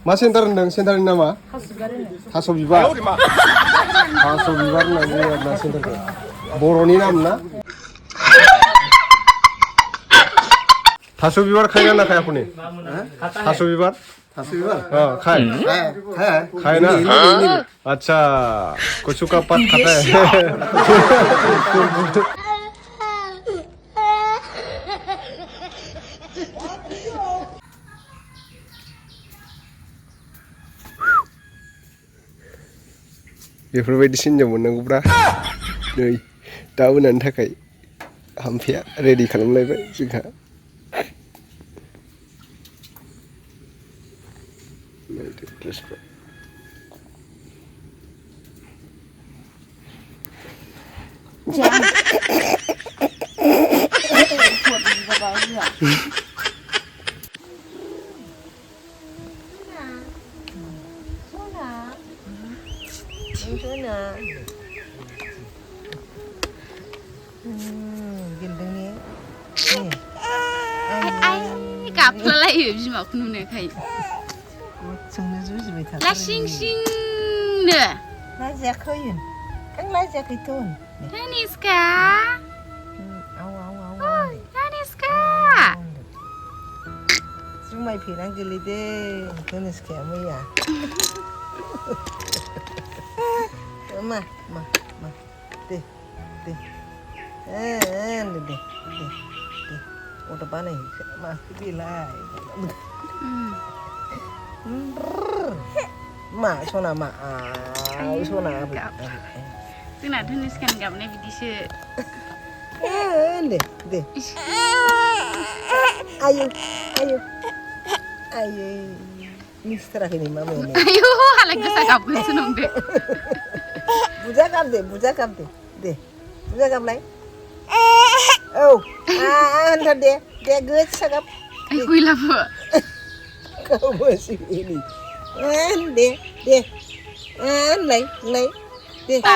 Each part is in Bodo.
मा सेन्टार होनदों सेन्टारनि नामा थास' बिबार थास' बिबार होनना बुङो आरोना सेन्टारखौ बर'नि नाम ना थास' बिबार खाय ना खाया আপুনি थास' बिबार खाय खाय ना अच्छा कुछ का पत खाता है बेफोरबायदि सिनजाव मोननांगौब्रा नै दा मोनानि थाखाय हामफेया रेडि खालामलायबाय जोंहा गाबलालायो बिमाखौ नुनायखाय लासिं-सिंनो लाजियाखै आं लाजियाखैथ' Daniska Daniska जुमाय फेनानै गोलैदों दनिस्काया मैया मा दे udah panen masih bilai mak sona mak sona जोंना धनुसखान गाबनाय बिदिसो deh ayo mister ini mama ini ayo halah gosa गाबगोनसो नंदो buja gab deh buja gab lai oh anda deh gosa gab guylaबो kau masih ini deh lai deh Này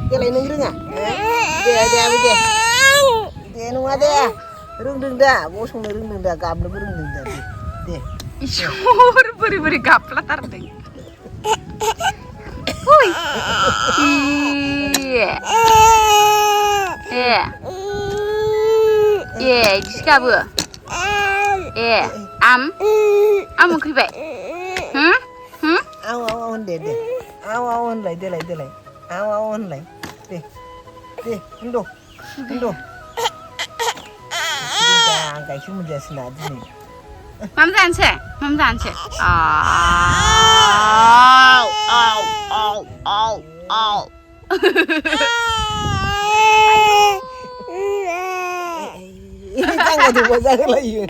Dia lain nunggu dia nunggu deh rundung dah bosong rundung dah gabla rundung dah deh Isyur beri gapla tardeng Hui diskabu am Pwibai awan deh awan lai awan lai deh indo kayak cuma jelasin aja nih Mam जानছে Jangan dibuat lagi.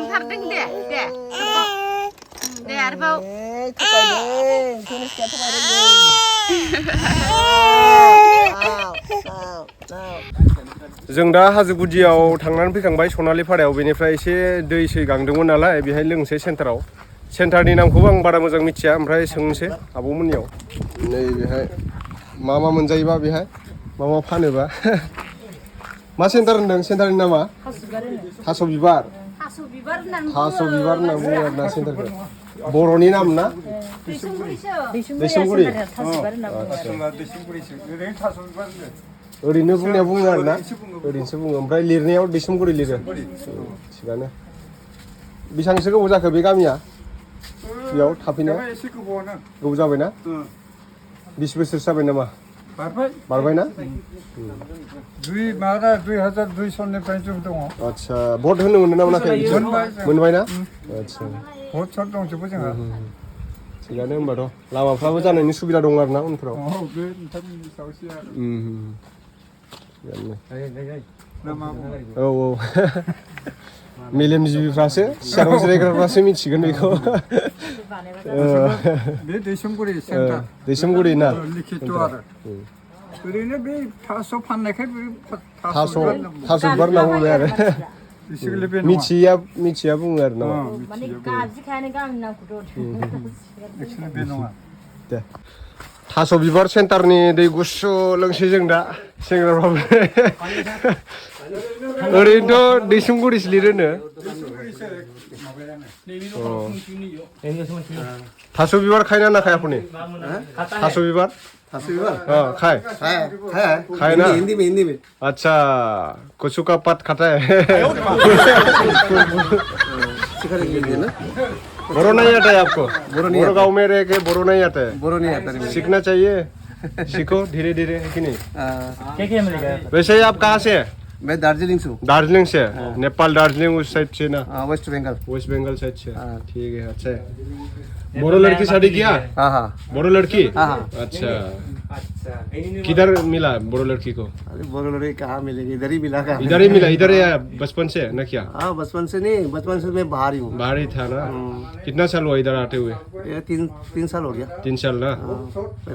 Tardeng deh. Deh arbau. Tulis kata ada जों दा हाजो गुदियाव थांनानै फैखांबाय सनालि फारायाव बेनिफ्राय एसे दै सै गांदोंमोन नालाय बेहाय लोंसै सेन्टाराव सेन्टारनि नामखौबो आं बारा मोजां मिथिया ओमफ्राय सोंनोसै आब'मोननियाव नै बेहाय मा मोनजायोबा बेहाय मा फानोबा मा सेन्टार होनदों सेन्टारनि नामा थास' बिबार होनना बुङो आरोना सेन्टारखौ बर'नि नाम ना दैसुंगुरि ओरैनो बुंनाया बुङो आरोना ओरैनोसो बुङो ओमफ्राय लिरनायाव दैसुंगुरि लिरो थिगानो बेसेबांसो गोबाव जाखो बे गामिया बेयाव थाफैनाया गोबाव जाबायना 20 बोसोरसो जाबाय नामा बारबायना 2002 सननिफ्राय जों दङ आच्छा भट होनो मोनो ना मोनाखै मोनबायना आच्छा भट सट दंजोबो जोंहा थिगानो होनबाथ' लामाफ्राबो जानायनि सुबिदा दं आरोना उनफोराव बे नोंथांमोननि सायावसो आरो औ मेलेमजिबिफ्रासो सिगाङाव जिरायग्राफ्रासो मिथिगोन बेखौ बे दैसोमगुरि सेन्टार दैसोमगुरि ना लिखित आरो ओरैनो बे थास' फाननायखाय बे थास' बिबार होनना बुंबाय आरो बेसिकेलि बे नङा मिथिया बुङो आरो ना माने गाबज्रिखायानो गावनि नामखौथ' एक्सुवेलि बे नङा दे थास' बिबार सेन्टारनि दै गुसु लोंसै जों दा सेंग्राफ्राबो ओरैनोथ' दैसोमगुरिसो लिरोनो थास' बिबार खाय ना खाया আপুনি थास' बिबार खाय खाय ना अच्छा कुछू का पत खाता है बोरो नहीं आता है आपको बोरो गाँव में रह के बोरो नहीं आता है बोरो नहीं आता सीखना चाहिए सीखो धीरे धीरे है कि नहीं क्या मिलेगा वैसे ही आप कहाँ से है मैं दार्जिलिंग से हूँ दार्जिलिंग से नेपाल दार्जिलिंग उस साइड से ना वेस्ट बंगाल साइड से ठीक है अच्छा है बोरो लड़की शादी किया हाँ बोरो लड़की हाँ अच्छा किधर मिला बोरो लड़की को अरे बोरो लड़की कहाँ मिलेगी इधर ही मिला का इधर ही मिला इधर है बचपन से ना क्या हाँ बचपन से नहीं बचपन से मैं बाहर ही हूँ बाहर ही था ना कितना साल हुआ इधर आते हुए ये तीन साल हो गया 3 साल ना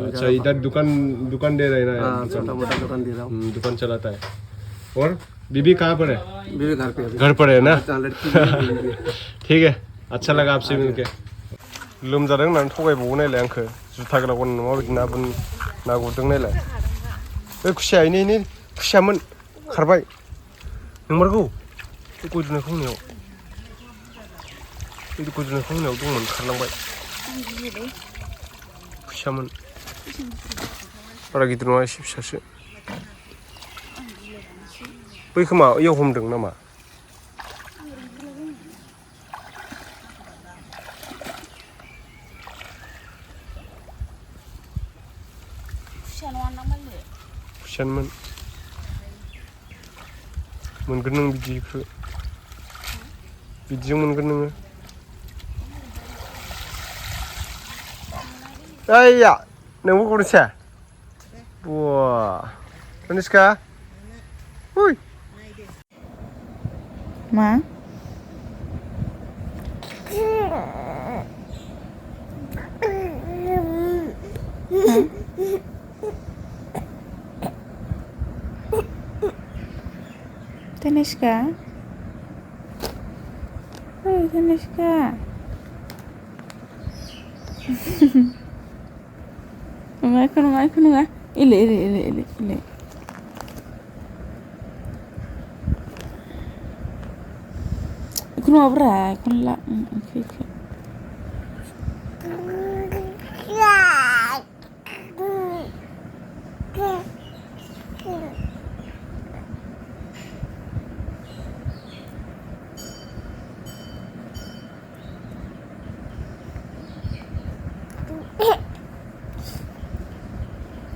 अच्छा इधर दुकान दे रहे ना छोटा मोटा दुकान दे रहा हूँ दुकान चलाता है और बीबी कहाँ पर है मेरे घर पे घर पर है ना लड़की ठीक है अच्छा लगा आपसे मिलके लोमजादों होननानै थगायबावो नायलाय आंखो जुथा गोलाव गाननानै माबायदि ना गुरदों नायलाय बे खुसिया खुसियामोन खारबाय नंमारगौ बे गय दुनायखौ होनायाव दंमोन खारलांबाय खुसियामोन बारा गिदिर नङा एसे फिसासो बै खोमा इयाव हमदों नामा खुसियानोमोन मोनगोन नों बिदिजों मोनगोन नोङो ओइया नोंबो गुरनोसै बा कनिष्का हुइ मा Taniska? Oh, Taniska. Nunga. Ile. Ikunu abra, ikunu la. Okay.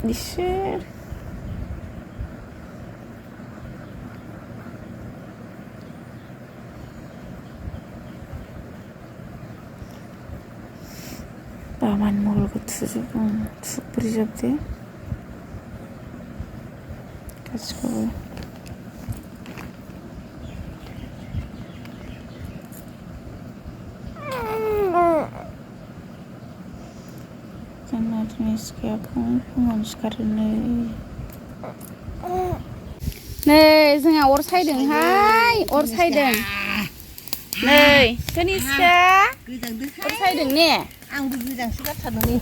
Dişer. Paman mulu ketusuk berijab deh. Kasih. Karena Taniska pun sekarang Nei, जोंहा अर सायदोंहाय अर सायदों नै Taniska अर सायदों ने आंबो गोजांसो गारथारदों नै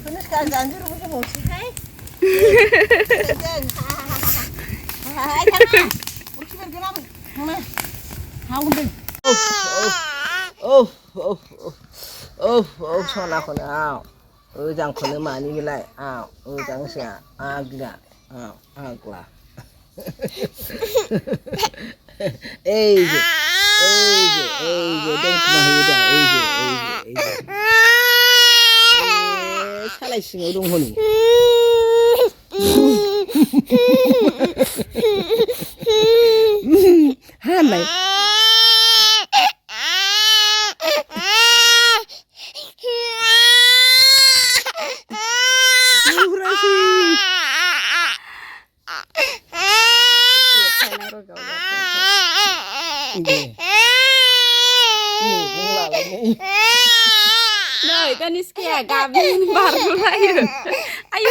Taniska जानजिरबो जोबावसैहाय हाय थाङा अरखि बेरगोन आबै थांनो हावदों सनाखौनो ओजांखौनो मानि बेलाय ओजांसो आग्ला एइजे दोनखुमाहैयो दा एइजे सालाय सिङाव दं हनै हालाय टेनिसकाया गाबजों बारलायो आयु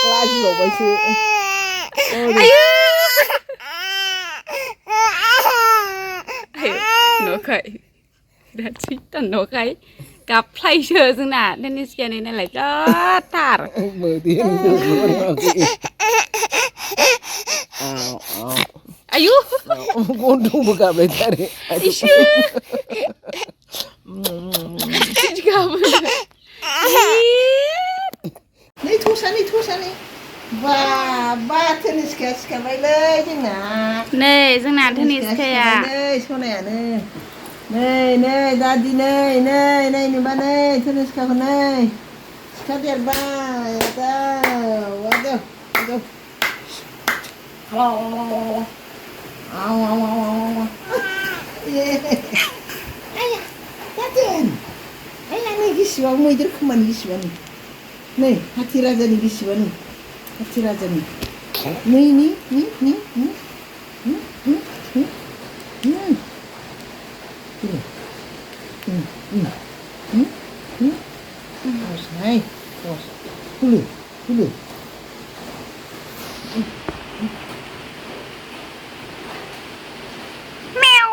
लाजिबावबायसो आयु न'खाय बिराद सैथान न'खाय गाबफ्लायसो जोंना टेनिसकायानि नालाय गोथार आयु गन्थंबो गाबलायथारो इसु गाबो नै थसानै बा टेनिसकाया सिखारबायलै जोंना नै जोंना टेनिसकाया नै सनायानो नै दादि नै नुबा नै टेनिसकाखौ नै सिखारदेरबाय आदौ नै गिसिबा मैदेर खोमानि गिसिबानो नै हाथि राजानि गिसिबानो हाथि राजानि Hulu. Meow.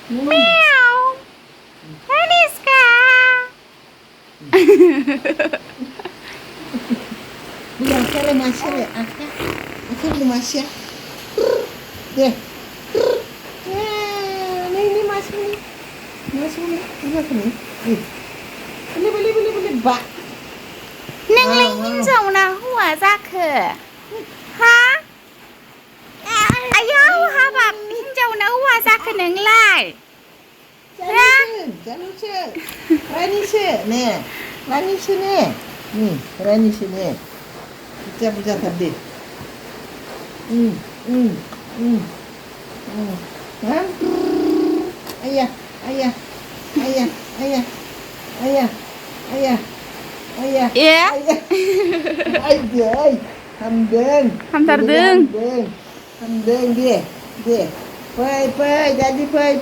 Meow. Teriska. Bilang kere masih le, akak masih. Deh. Ini masih nih. Ini apa nih? Beli bak. नोंलाय हिन्जावना हौवा जाखो हा आयौ हाबाब हिन्जावना हौवा जाखो नोंलाय Janusnya, Ranisnya, nih, baca tadi. Ayah. ya hamdardeng dia. Pai, jadi pai.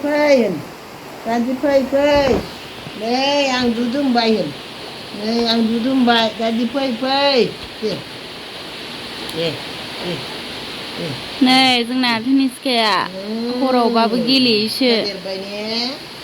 Tadi pai. Nih, yang dudung bayin. Tadi pai. नै जोंना टेनिसकाया हरावबाबो गेलेयोसो Derbainya.